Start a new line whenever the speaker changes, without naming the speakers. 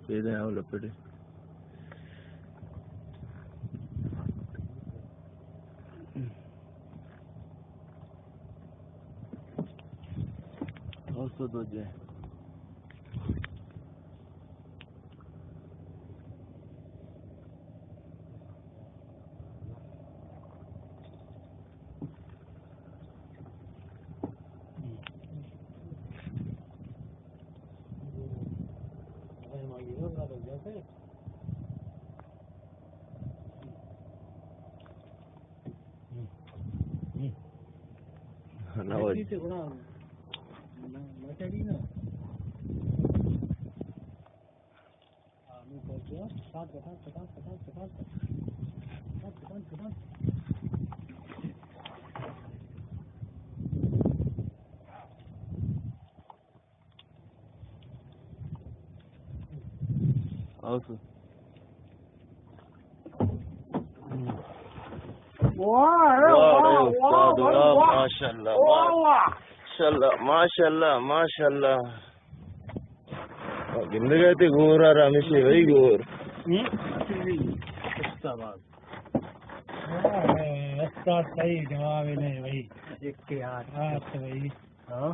पेड़े आओ लपेटे और तो दो जाए माशाल्लाह माशाल्लाह माशाल्लाह जिंदगी ते गोर आ रमेश भाई गोर
सही जवाब है नहीं भाई एक के हाथ भाई हाँ